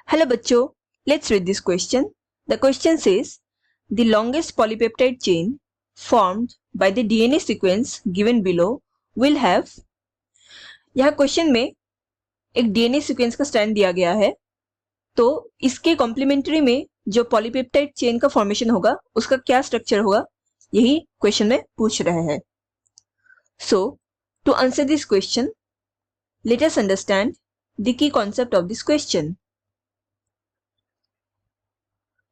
Hello bachcho, let's read this question. The question says, the longest polypeptide chain formed by the DNA sequence given below will have. यहाँ question में एक DNA sequence का strand दिया गया है, तो इसके कॉम्प्लीमेंट्री में जो पॉलीपेप्टाइड चेन का फॉर्मेशन होगा उसका क्या स्ट्रक्चर होगा, यही क्वेश्चन में पूछ रहे हैं. So to answer this question, let us understand the key concept of this question.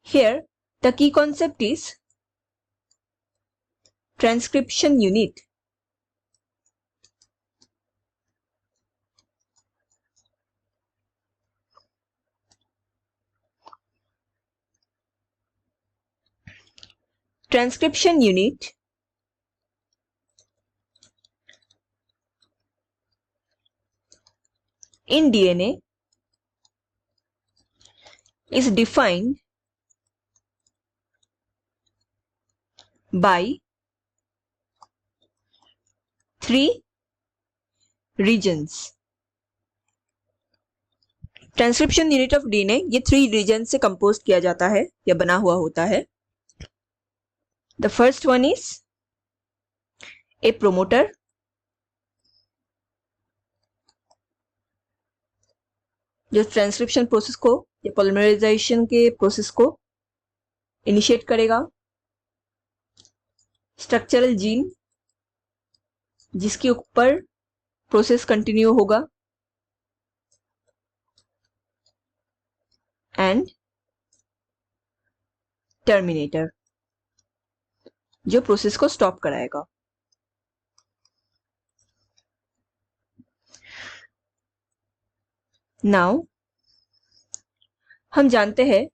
Here, the key concept is transcription unit. Transcription unit in DNA is defined by 3 regions. Transcription unit of DNA ये 3 reason से compose किया जाता है या बना हुआ होता है. The first one is a promoter, जो ट्रांसक्रिप्शन प्रोसेस को या पॉलीमराइजेशन के प्रोसेस को इनिशिएट करेगा. स्ट्रक्चरल जीन, जिसके ऊपर प्रोसेस कंटिन्यू होगा. एंड टर्मिनेटर, जो प्रोसेस को स्टॉप कराएगा. नाउ हम जानते हैं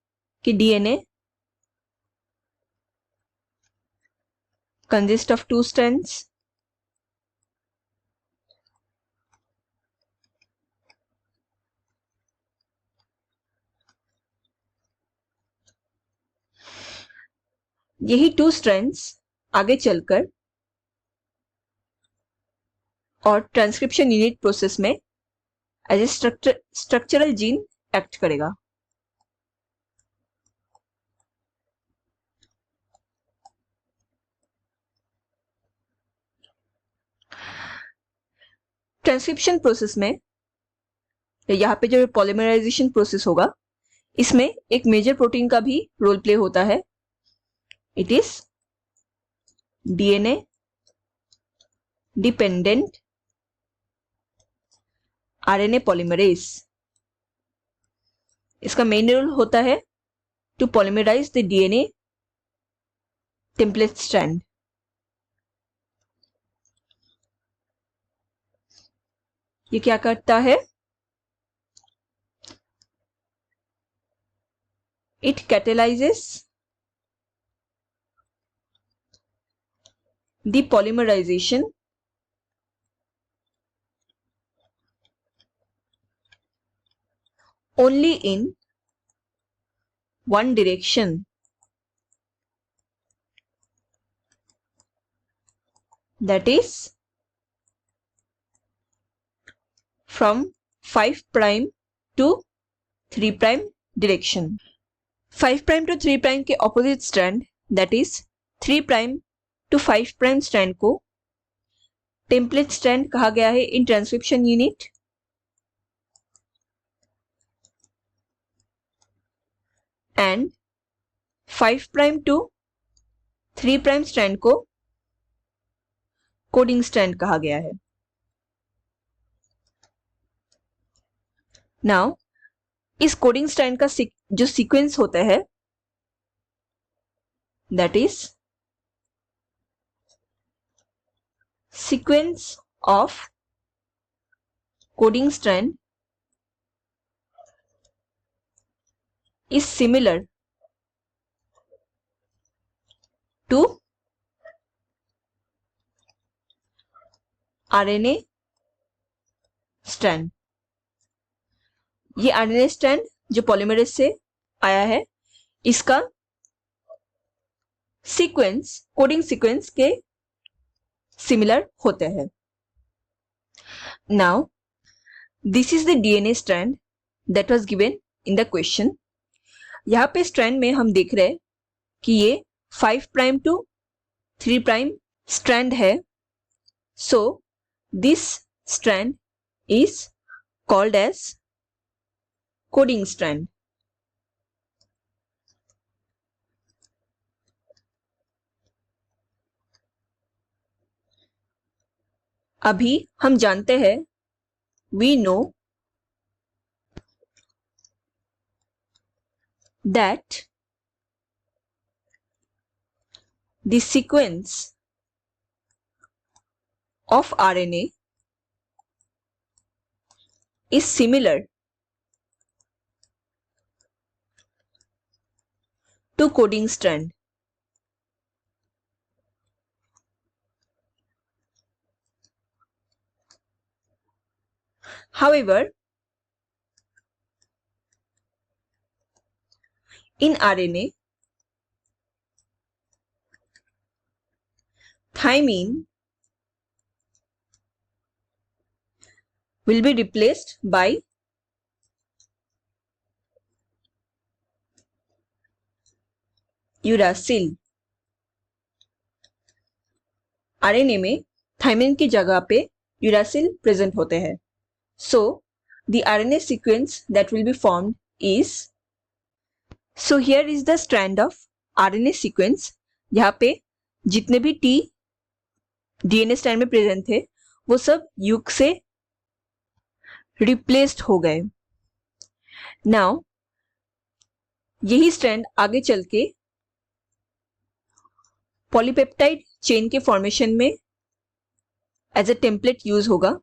कि डीएनए consist of 2 strands. यही 2 strands आगे चलकर और ट्रांसक्रिप्शन यूनिट प्रोसेस में as a structural gene act करेगा. ट्रांसक्रिप्शन प्रोसेस में यहाँ पे जो पॉलीमराइजेशन प्रोसेस होगा, इसमें एक मेजर प्रोटीन का भी रोल प्ले होता है. It is DNA dependent RNA polymerase. इसका मेन रोल होता है to polymerise the DNA template strand. ये क्या करता है? It catalyses the polymerisation only in one direction, that is from 5' to 3' direction. 5' to 3' के opposite strand, that is 3' to 5' strand को template strand कहा गया है in transcription unit. And 5' to 3' strand को कोडिंग स्ट्रैंड कहा गया है. नाउ इस कोडिंग स्ट्रैंड का जो सीक्वेंस होता है, that is sequence of coding strand is similar to RNA strand. ये RNA strand जो पॉलीमरेज से आया है, इसका सीक्वेंस कोडिंग सीक्वेंस के सिमिलर होते हैं. Now this is the DNA strand that was given in the question. यहाँ पे स्ट्रैंड में हम देख रहे हैं कि ये 5 प्राइम टू 3 प्राइम स्ट्रैंड है. So this strand is called as coding strand. अभी हम जानते हैं, we know that the sequence of RNA is similar to coding strand. However, in RNA, thymine will be replaced by uracil. RNA में thymine की जगह पे uracil present होते हैं. So the RNA sequence that will be formed is, so here is the strand of RNA sequence. यहाँ पे जितने भी T DNA स्ट्रैंड में प्रेजेंट थे वो सब युग से रिप्लेस्ड हो गए. नाउ यही स्ट्रैंड आगे चल के पॉलीपेप्टाइड चेन के फॉर्मेशन में एज ए टेम्पलेट यूज होगा.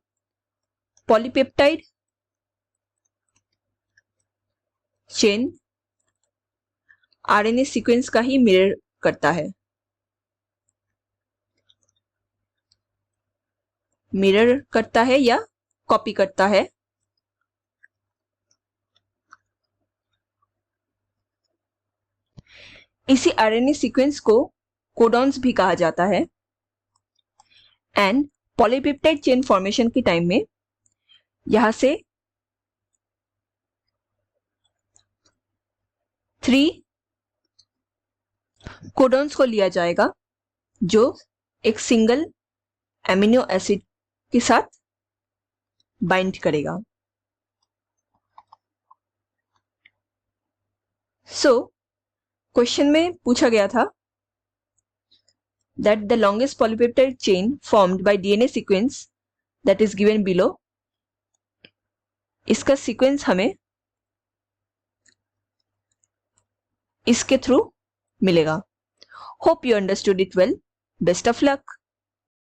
पॉलीपेप्टाइड चेन आरएनए सीक्वेंस का ही मिरर करता है. मिरर करता है या कॉपी करता है. इसी आरएनए सीक्वेंस को कोडॉन्स भी कहा जाता है. एंड पॉलीपेप्टाइड चेन फॉर्मेशन के टाइम में यहां से 3 कोडॉन्स को लिया जाएगा जो एक सिंगल एमिनो एसिड के साथ बाइंड करेगा. सो क्वेश्चन में पूछा गया था that the longest polypeptide chain formed by DNA sequence that is given below, इसका सीक्वेंस हमें इसके थ्रू मिलेगा. Hope you understood it well. Best of luck.